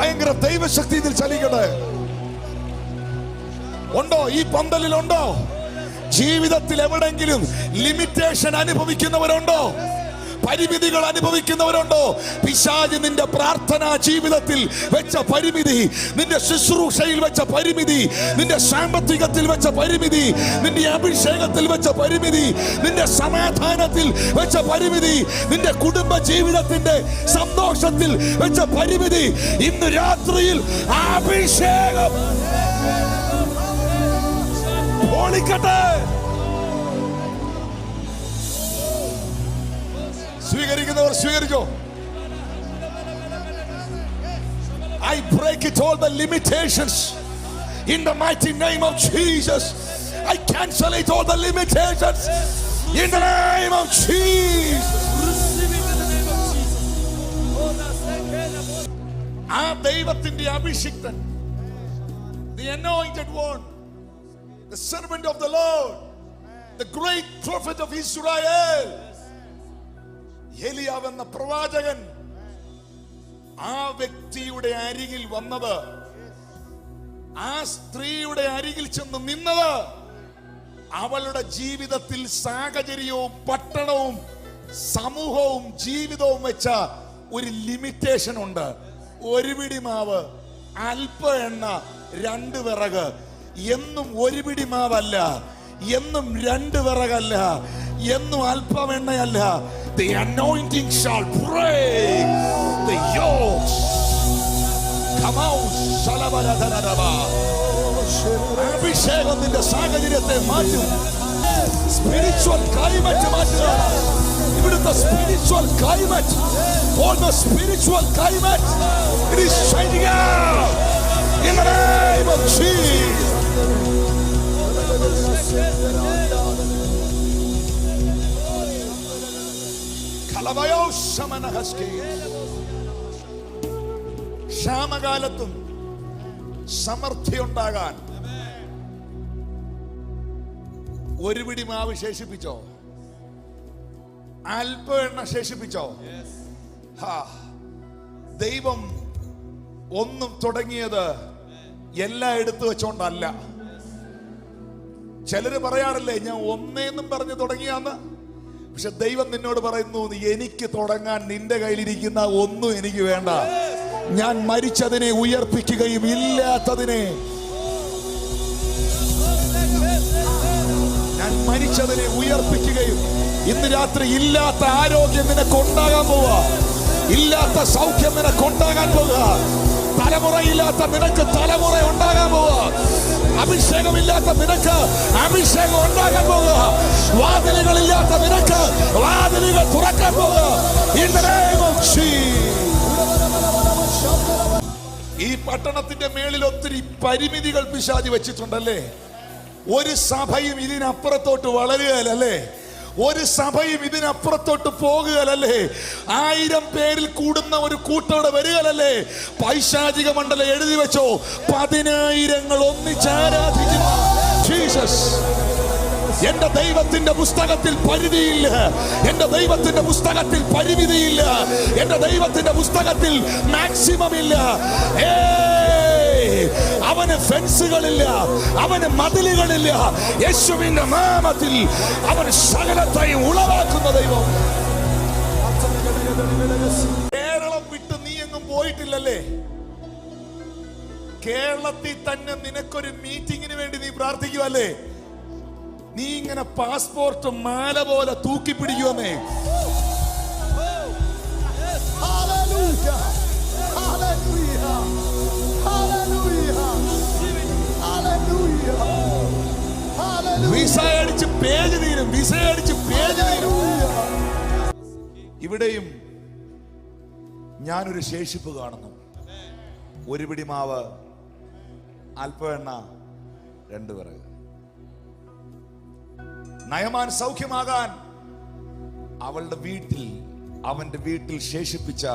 ഭയങ്കര ദൈവശക്തി ഇതിൽ ചലിക്കട്ടെ. ഉണ്ടോ? ഈ പന്തലിലുണ്ടോ? ജീവിതത്തിൽ എവിടെങ്കിലും ലിമിറ്റേഷൻ അനുഭവിക്കുന്നവരുണ്ടോ? പരിമിതികൾ അനുഭവിക്കുന്നവരുണ്ടോ? പിശാച് നിന്റെ പ്രാർത്ഥനാ ജീവിതത്തിൽ വെച്ച പരിമിതി, നിന്റെ ശുശ്രൂഷയിൽ വെച്ച പരിമിതി, നിന്റെ സാമ്പത്തികത്തിൽ വെച്ച പരിമിതി, നിന്റെ അഭിഷേകത്തിൽ വെച്ച പരിമിതി, നിന്റെ സമാധാനത്തിൽ വെച്ച പരിമിതി, നിന്റെ കുടുംബ ജീവിതത്തിന്റെ സന്തോഷത്തിൽ വെച്ച പരിമിതി, ഇന്ന് രാത്രിയിൽ അഭിഷേകം പൊളിക്കട്ടെ. സ്വീകരിക്കുന്നവർ സ്വീകരിച്ചോ. I break it, all the limitations in the mighty name of Jesus. I cancel it, all the limitations in the name of Jesus. ആ ദൈവത്തിന്റെ അഭിഷിക്തൻ, the anointed one, the servant of the Lord, the great prophet of Israel, എലിയാവ് എന്ന പ്രവാചകൻ, ആ വ്യക്തിയുടെ അരികിൽ വന്നത്, ആ സ്ത്രീയുടെ അരികിൽ ചെന്ന് നിന്നത്, അവളുടെ ജീവിതത്തിൽ സാഹചര്യവും പട്ടണവും സമൂഹവും ജീവിതവും വെച്ച ഒരു ലിമിറ്റേഷൻ ഉണ്ട്. ഒരു പിടി മാവ്, അല്പ എണ്ണ, 2 വിറക്. എന്നും ഒരു പിടി മാവല്ല, എന്നും 2 വിറകല്ല, എന്നും അല്പം എണ്ണയല്ല. The anointing shall break the yokes. Come on, Shalabaradadaba. അഭിഷേകം നിന്റെ സാഹചര്യത്തെ മാറ്റും. സ്പിരിച്വൽ ക്ലൈമറ്റ് മാറ്റുക. ഇവിടുത്തെ spiritual climate, all the spiritual climate, it is changing out in the name of Jesus. ക്ഷാമകാലത്തും സമൃദ്ധി ഉണ്ടാകാൻ ഒരു പിടി മാവ് ശേഷിപ്പിച്ചോ? അല്പ എണ്ണ ശേഷിപ്പിച്ചോ? ദൈവം ഒന്നും തുടങ്ങിയത് എല്ലാം എടുത്തു വെച്ചോണ്ടല്ല. ചിലര് പറയാറില്ലേ, ഞാൻ ഒന്നേന്നും പറഞ്ഞ് തുടങ്ങിയാന്ന്. പക്ഷെ ദൈവം നിന്നോട് പറയുന്നു, എനിക്ക് തുടങ്ങാൻ നിന്റെ കയ്യിലിരിക്കുന്ന ഒന്നും എനിക്ക് വേണ്ട. ഞാൻ മരിച്ചതിനെ ഉയർപ്പിക്കുകയും ഇല്ലാത്തതിനെ, ഞാൻ മരിച്ചതിനെ ഉയർപ്പിക്കുകയും. ഇന്ന് രാത്രി ഇല്ലാത്ത ആരോഗ്യം നിനക്കൊണ്ടാകാൻ പോവുക, ഇല്ലാത്ത സൗഖ്യം നിനക്കൊണ്ടാകാൻ പോവുക, തലമുറയില്ലാത്ത നിനക്ക് തലമുറ ഉണ്ടാകാൻ പോവുക, അഭിഷേകമില്ലാത്ത നിനക്ക് അഭിഷേകം ഉണ്ടാകാൻ പോകുക, വാതിലുകളില്ലാത്ത നിനക്ക് വാതിലുകൾ തുറക്കാൻ പോകുക. In the name of Jesus. ഈ പട്ടണത്തിന്റെ മേളിൽ ഒത്തിരി പരിമിതികൾ പിശാച് വെച്ചിട്ടുണ്ടല്ലേ. ഒരു സഭയും ഇതിനപ്പുറത്തോട്ട് വളരുകയല്ലേ, ഒരു സഭയും ഇതിനപ്പുറത്തോട്ട് പോകുകയല്ലേ, 1000 പേരിൽ കൂടുന്ന ഒരു കൂട്ടോടെ വരികയല്ലേ. പൈശാചിക മണ്ഡലം എഴുതി വെച്ചോ, 10,000 ഒന്നിച്ച് ആരാധിക്കുന്ന ജീസസ്. എന്റെ ദൈവത്തിന്റെ പുസ്തകത്തിൽ പരിധിയില്ല, എന്റെ ദൈവത്തിന്റെ പുസ്തകത്തിൽ പരിമിതിയില്ല, എന്റെ ദൈവത്തിന്റെ പുസ്തകത്തിൽ മാക്സിമം ഇല്ല. അവന് ഫെൻസുകളില്ല, അവന് മതിലുകളില്ല. യേശുവിന്റെ നാമത്തിൽ അവൻ സകലത്തെയും ഉളവാക്കുന്ന ദൈവം. കേരളം വിട്ട് നീ എങ്ങും പോയിട്ടില്ലല്ലേ. കേരളത്തിൽ തന്നെ നിനക്കൊരു മീറ്റിങ്ങിന് വേണ്ടി നീ പ്രാർത്ഥിക്കുവല്ലേ. നീ ഇങ്ങനെ പാസ്പോർട്ട് മാല പോലെ തൂക്കി പിടിക്കുവന്നേ. വിസ അടിച്ച് പേജ് തീരും, വിസ അടിച്ച് പേജ് തീരും. ഇവിടെയും ഞാനൊരു ശേഷിപ്പ് കാണുന്നു. ഒരു പിടി മാവ്, അല്പ എണ്ണ, 2 വിറക്. നയമാൻ സൗഖ്യമാകാൻ അവളുടെ വീട്ടിൽ, അവന്റെ വീട്ടിൽ ശേഷിപ്പിച്ച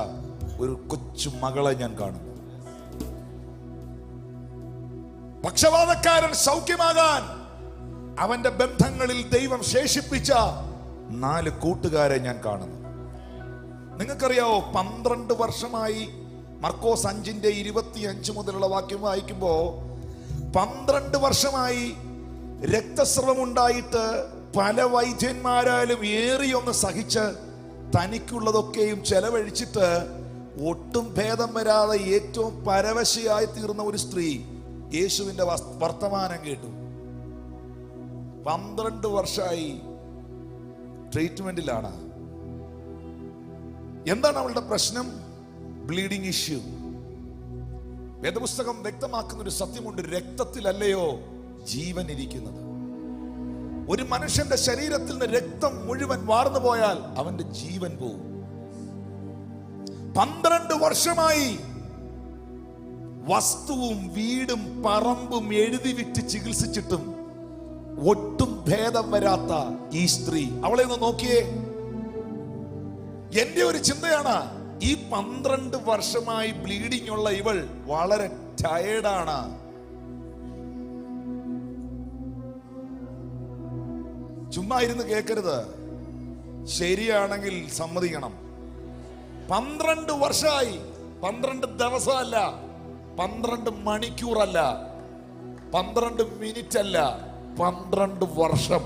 ഒരു കൊച്ചു മകളെ ഞാൻ കാണുന്നു. പക്ഷപാതക്കാരൻ സൗഖ്യമാകാൻ അവന്റെ ബന്ധങ്ങളിൽ ദൈവം ശേഷിപ്പിച്ച 4 കൂട്ടുകാരെ ഞാൻ കാണുന്നു. നിങ്ങൾക്കറിയാവോ, 12 വർഷമായി മർക്കോസ് 5:25 മുതലുള്ള വാക്യം വായിക്കുമ്പോൾ 12 വർഷമായി രക്തസ്രവം ഉണ്ടായിട്ട് പല വൈദ്യന്മാരാലും ഏറിയൊന്ന് സഹിച്ച് തനിക്കുള്ളതൊക്കെയും ചെലവഴിച്ചിട്ട് ഒട്ടും ഭേദം വരാതെ ഏറ്റവും പരവശയായി തീർന്ന ഒരു സ്ത്രീ യേശുവിന്റെ വർത്തമാനം കേട്ടു. 12 വർഷമായി ട്രീറ്റ്മെന്റിലാണ്. എന്താണ് അവളുടെ പ്രശ്നം? Bleeding issue. വേദപുസ്തകം വ്യക്തമാക്കുന്ന ഒരു സത്യമുണ്ട്, രക്തത്തിലല്ലയോ ജീവൻ ഇരിക്കുന്നത്. ഒരു മനുഷ്യന്റെ ശരീരത്തിൽ നിന്ന് രക്തം മുഴുവൻ വാർന്നു പോയാൽ അവന്റെ ജീവൻ പോകും. 12 വർഷമായി വസ്തുവും വീടും പറമ്പും എഴുതി വിറ്റ് ചികിത്സിച്ചിട്ടും ഒട്ടും ഭേദം വരാത്ത ഈ സ്ത്രീ, അവളെ ഒന്ന് നോക്കിയേ. എന്റെ ഒരു ചിന്തയാണ്, ഈ 12 വർഷമായി ബ്ലീഡിംഗ് ഉള്ള ഇവൾ വളരെ ടയേർഡാണ്. ചുമ്മാ ഇരുന്ന് കേൾക്കരുത്, ശരിയാണെങ്കിൽ സമ്മതിക്കണം. 12 വർഷമായി, 12 ദിവസമല്ല, 12 മണിക്കൂറല്ല, 12 മിനിറ്റ് അല്ല, 12 വർഷം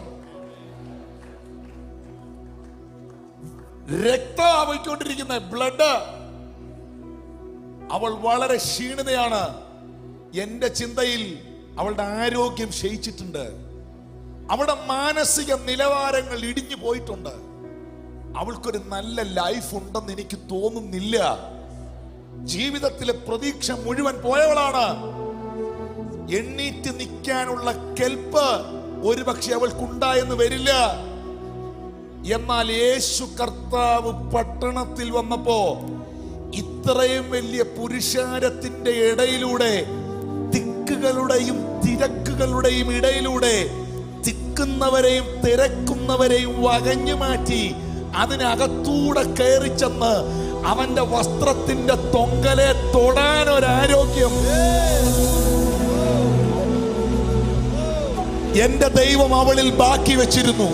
രക്തം ആവിക്കൊണ്ടിരിക്കുന്ന ബ്ലഡ്. അവൾ വളരെ ക്ഷീണിതയാണ്. എന്റെ ചിന്തയിൽ അവളുടെ ആരോഗ്യം ക്ഷയിച്ചിട്ടുണ്ട്. അവളുടെ മാനസിക നിലവാരങ്ങൾ ഇടിഞ്ഞു പോയിട്ടുണ്ട്. അവൾക്കൊരു നല്ല ലൈഫ് ഉണ്ടെന്ന് എനിക്ക് തോന്നുന്നില്ല. ജീവിതത്തിലെ പ്രതീക്ഷ മുഴുവൻ പോയവളാണ്. എണ്ണീറ്റ് നിൽക്കാനുള്ള കെൽപ്പ് ഒരുപക്ഷെ അവൾക്കുണ്ടായെന്ന് വരില്ല. എന്നാൽ യേശു കർത്താവ് പട്ടണത്തിൽ വന്നപ്പോ ഇത്രയും വലിയ പുരുഷാരത്തിന്റെ ഇടയിലൂടെ, തിക്കുകളുടെയും തിരക്കുകളുടെയും ഇടയിലൂടെ തിക്കുന്നവരെയും തിരക്കുന്നവരെയും വകഞ്ഞു മാറ്റി അതിനകത്തൂടെ കയറി ചെന്ന് അവന്റെ വസ്ത്രത്തിന്റെ തൊങ്കലെ തൊടാനൊരാരോഗ്യം എന്റെ ദൈവം അവളിൽ ബാക്കി വെച്ചിരുന്നു.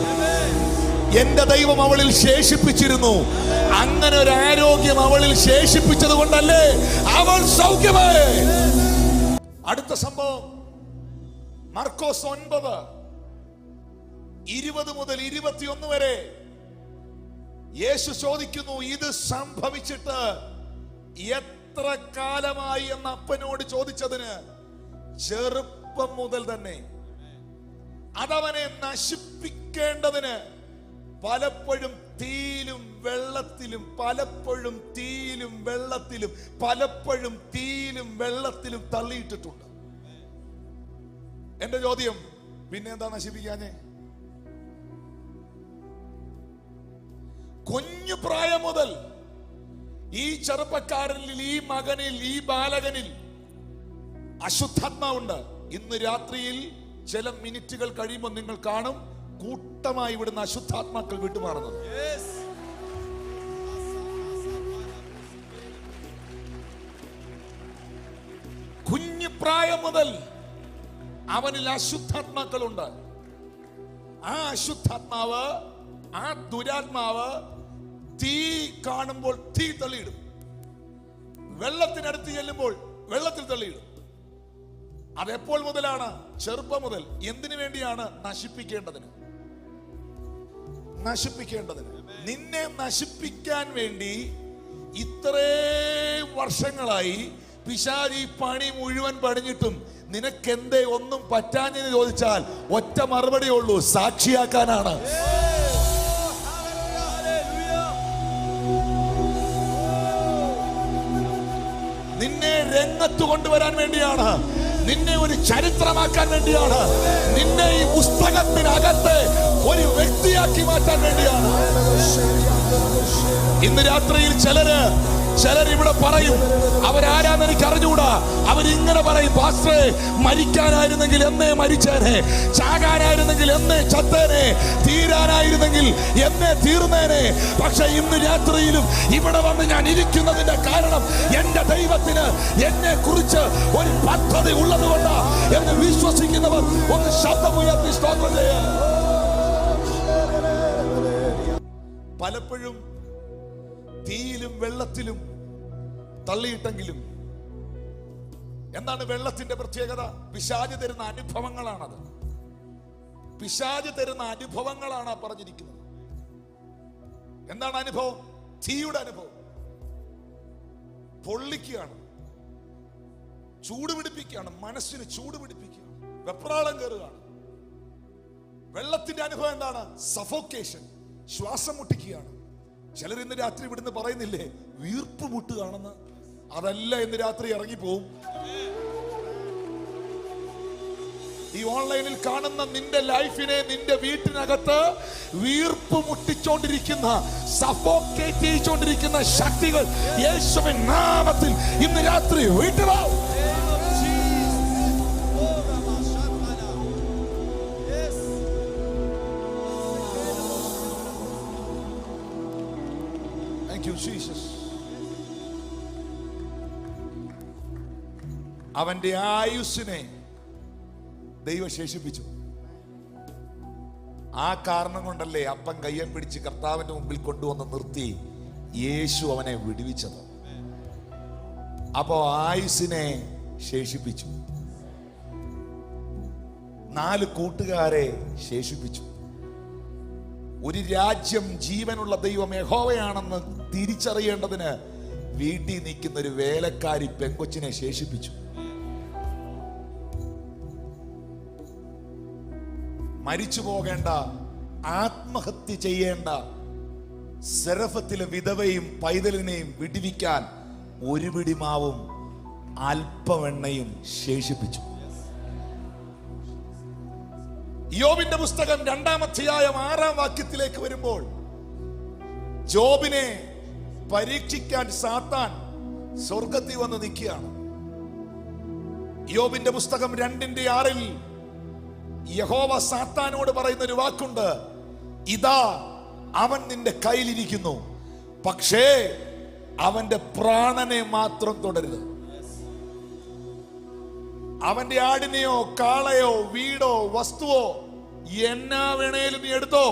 എന്റെ ദൈവം അവളിൽ ശേഷിപ്പിച്ചിരുന്നു. അങ്ങനെ ഒരു ആരോഗ്യം അവളിൽ ശേഷിപ്പിച്ചത് കൊണ്ടല്ലേ അവൾ സൗഖ്യമായി. അടുത്ത സംഭവം മർക്കോസ് 9:20 മുതൽ 21 വരെ യേശു ചോദിക്കുന്നു, ഇത് സംഭവിച്ചിട്ട് എത്ര കാലമായി എന്ന് അപ്പനോട് ചോദിച്ചതിന് ചെറുപ്പം മുതൽ തന്നെ അതവനെ നശിപ്പിക്കേണ്ടതിന് പലപ്പോഴും തീയിലും വെള്ളത്തിലും, പലപ്പോഴും തീയിലും വെള്ളത്തിലും, പലപ്പോഴും തീയിലും വെള്ളത്തിലും തള്ളിയിട്ടിട്ടുണ്ട്. എന്റെ ചോദ്യം, പിന്നെ എന്താ നശിപ്പിക്കാഞ്ഞേ? കുഞ്ഞു പ്രായം മുതൽ ഈ ചെറുപ്പക്കാരനിൽ, ഈ മകനിൽ, ഈ ബാലകനിൽ അശുദ്ധാത്മാവുണ്ട്. ഇന്ന് രാത്രിയിൽ ചില മിനിറ്റുകൾ കഴിയുമ്പോൾ നിങ്ങൾ കാണും കൂട്ടമായി ഇവിടുന്ന് അശുദ്ധാത്മാക്കൾ വിട്ടുമാറുന്നത്. കുഞ്ഞു പ്രായം മുതൽ അവനിൽ അശുദ്ധാത്മാക്കളുണ്ട്. ആ അശുദ്ധാത്മാവ്, ആ ദുരാത്മാവ് തീ കാണുമ്പോൾ തീ തള്ളിയിടും, വെള്ളത്തിനടുത്ത് ചെല്ലുമ്പോൾ വെള്ളത്തിൽ തള്ളിയിടും. അതെപ്പോൾ മുതലാണ്? ചെറുപ്പം മുതൽ. എന്തിനു വേണ്ടിയാണ്? നശിപ്പിക്കേണ്ടതിന്. നിന്നെ നശിപ്പിക്കാൻ വേണ്ടി ഇത്രയും വർഷങ്ങളായി പിശാചി പണി മുഴുവൻ പണിഞ്ഞിട്ടും നിനക്കെന്തേ ഒന്നും പറ്റാഞ്ഞെന്ന് ചോദിച്ചാൽ ഒറ്റ മറുപടി ഉള്ളൂ, സാക്ഷിയാക്കാനാണ്. നിന്നെ രംഗത്ത് കൊണ്ടുവരാൻ വേണ്ടിയാണ്, നിന്നെ ഒരു ചരിത്രമാക്കാൻ വേണ്ടിയാണ്, നിന്നെ ഈ പുസ്തകത്തിനകത്ത് ഒരു വ്യക്തിയാക്കി മാറ്റാൻ വേണ്ടിയാണ്. ഇന്ന് രാത്രിയിൽ ചിലർ ഇവിടെ പറയും, അവരാരാന്ന് എനിക്ക് അറിഞ്ഞുകൂടാ. അവരിങ്ങനെ പറയും, പാസ്റ്ററെ, മരിക്കാനായിരുന്നെങ്കിൽ എന്നേ മരിച്ചേനെ, ചാകാനായിരുന്നെങ്കിൽ എന്നേ ചത്തേനെ, തീരാനായിരുന്നെങ്കിൽ എന്നേ തീർന്നേനെ. പക്ഷെ ഇന്ന് രാത്രിയിലും ഇവിടെ വന്ന് ഞാൻ ഇരിക്കുന്നതിന്റെ കാരണം എന്റെ ദൈവത്തിന് എന്നെ കുറിച്ച് ഒരു പദ്ധതി ഉള്ളത് കൊണ്ടാ എന്ന് വിശ്വസിക്കുന്നവർ ഒന്ന് ശബ്ദമുയർത്തി സ്തോത്രം ചെയ്യാം. പലപ്പോഴും തീയിലും വെള്ളത്തിലും തള്ളിയിട്ടെങ്കിലും എന്താണ് വെള്ളത്തിന്റെ പ്രത്യേകത? പിശാച് തരുന്ന അനുഭവങ്ങളാണത്. പിശാച് തരുന്ന അനുഭവങ്ങളാണ് പറഞ്ഞിരിക്കുന്നത്. എന്താണ് അനുഭവം? തീയുടെ അനുഭവം. പൊള്ളിക്കുകയാണ്, ചൂടുപിടിപ്പിക്കുകയാണ്, മനസ്സിന് ചൂടുപിടിപ്പിക്കുകയാണ്, വെപ്രാളം കയറുകയാണ്. വെള്ളത്തിന്റെ അനുഭവം എന്താണ്? സഫോക്കേഷൻ, ശ്വാസം മുട്ടിക്കുകയാണ്. ചിലർ ഇന്ന് രാത്രി ഇവിടുന്ന് പറയുന്നില്ലേ വീർപ്പ് മുട്ടുകയാണെന്ന്? അതല്ല, ഇന്ന് രാത്രി ഇറങ്ങിപ്പോവും. ഈ ഓൺലൈനിൽ കാണുന്ന നിന്റെ ലൈഫിനെ, നിന്റെ വീട്ടിനകത്ത് വീർപ്പ് മുട്ടിച്ചോണ്ടിരിക്കുന്ന, സഫോക്കേറ്റ് ചെയ്തുകൊണ്ടിരിക്കുന്ന ശക്തികൾ യേശുവിൻ നാമത്തിൽ ഇന്ന് രാത്രി വിട്ടുപോകും. അവന്റെ ആയുസ്സിനെ ദൈവം ശേഷിപ്പിച്ചു. ആ കാരണം കൊണ്ടല്ലേ അപ്പൻ കയ്യെ പിടിച്ച് കർത്താവിന്റെ മുമ്പിൽ കൊണ്ടുവന്ന് നിർത്തി യേശു അവനെ വിടുവിച്ചത്. അപ്പോ ആയുസ്സിനെ ശേഷിപ്പിച്ചു. 4 കൂട്ടുകാരെ ശേഷിപ്പിച്ചു. ഒരു രാജ്യം ജീവനുള്ള ദൈവം യഹോവയാണെന്ന് തിരിച്ചറിയേണ്ടതിന് വീട്ടിൽ നിൽക്കുന്ന ഒരു വേലക്കാരി പെങ്കൊച്ചിനെ ശേഷിപ്പിച്ചു. മരിച്ചു പോകേണ്ട, ആത്മഹത്യ ചെയ്യേണ്ട സെറഫത്തിലെ വിധവയും പൈതലിനെയും വിടുവിക്കാൻ ഒരു പിടി മാവും അല്പമെണ്ണയും ശേഷിപ്പിച്ചു. യോബിന്റെ പുസ്തകം 2-ാം അധ്യായം 6-ാം വാക്യത്തിലേക്ക് വരുമ്പോൾ ജോബിനെ പരീക്ഷിക്കാൻ സാത്താൻ സ്വർഗത്തിൽ വന്ന് നിൽക്കുകയാണ്. യോബിന്റെ പുസ്തകം 2:6 യഹോവ സാത്താനോട് പറയുന്ന ഒരു വാക്കുണ്ട്, ഇതാ അവൻ നിന്റെ കയ്യിലിരിക്കുന്നു, പക്ഷേ അവന്റെ പ്രാണനെ മാത്രം തുടരുത്. അവന്റെ ആടിനെയോ കാളയോ വീടോ വസ്തുവോ എന്നാ വേണേലും നീ എടുത്തോ,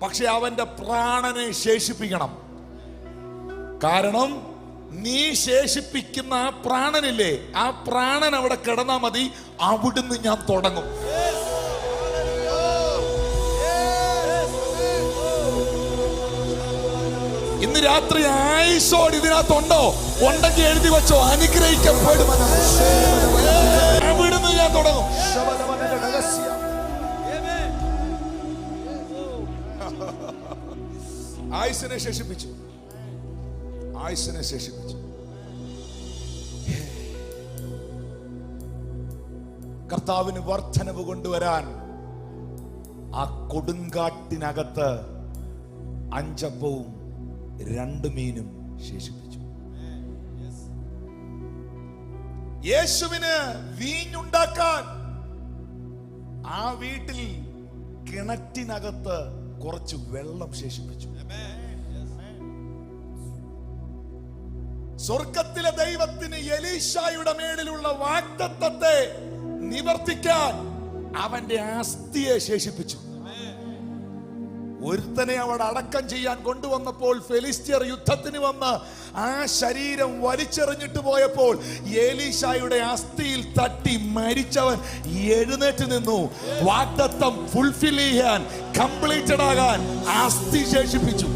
പക്ഷെ അവന്റെ പ്രാണനെ ശേഷിപ്പിക്കണം. കാരണം നീ ശേഷിപ്പിക്കുന്ന ആ പ്രാണനില്ലേ, ആ പ്രാണൻ അവിടെ കിടന്നാ മതി, അവിടുന്ന് ഞാൻ തുടങ്ങും. ഇന്ന് രാത്രി ആയുസോട് ഇതിനകത്തുണ്ടോ? ഉണ്ടെങ്കിൽ എഴുതി വെച്ചോ, അനുഗ്രഹിക്കപ്പെടും. അവിടുന്ന് ഞാൻ തുടങ്ങും. ആയുസിനെ ശേഷിപ്പിച്ചു, ആയുസിനെ ശേഷിപ്പിച്ചു. കർത്താവിന് വർധനവ് കൊണ്ടുവരാൻ ആ കൊടുങ്കാട്ടിനകത്ത് 5 അപ്പവും 2 മീനും ശേഷിപ്പിച്ചു. യേശുവിന് വീഞ്ഞുണ്ടാക്കാൻ ആ വീട്ടിൽ കിണറ്റിനകത്ത് കുറച്ച് വെള്ളം ശേഷിപ്പിച്ചു. സ്വർഗത്തിലെ ദൈവത്തിന് എലീശായുടെ മേലിലുള്ള വാഗ്ദത്തത്തെ നിവർത്തിക്കാൻ അവന്റെ അസ്ഥിയെ ശേഷിപ്പിച്ചു. ഒരുത്തനെ അവിടെ അടക്കം ചെയ്യാൻ കൊണ്ടുവന്നപ്പോൾ ഫെലിസ്ത്യർ യുദ്ധത്തിന് വന്ന് ആ ശരീരം വലിച്ചെറിഞ്ഞിട്ട് പോയപ്പോൾ എലീശായുടെ അസ്ഥിയിൽ തട്ടി മരിച്ചവൻ എഴുന്നേറ്റ് നിന്നു. വാഗ്ദത്തം ഫുൾഫിൽ ചെയ്യാൻ, കംപ്ലീറ്റഡ് ആകാൻ അസ്ഥി ശേഷിപ്പിച്ചു.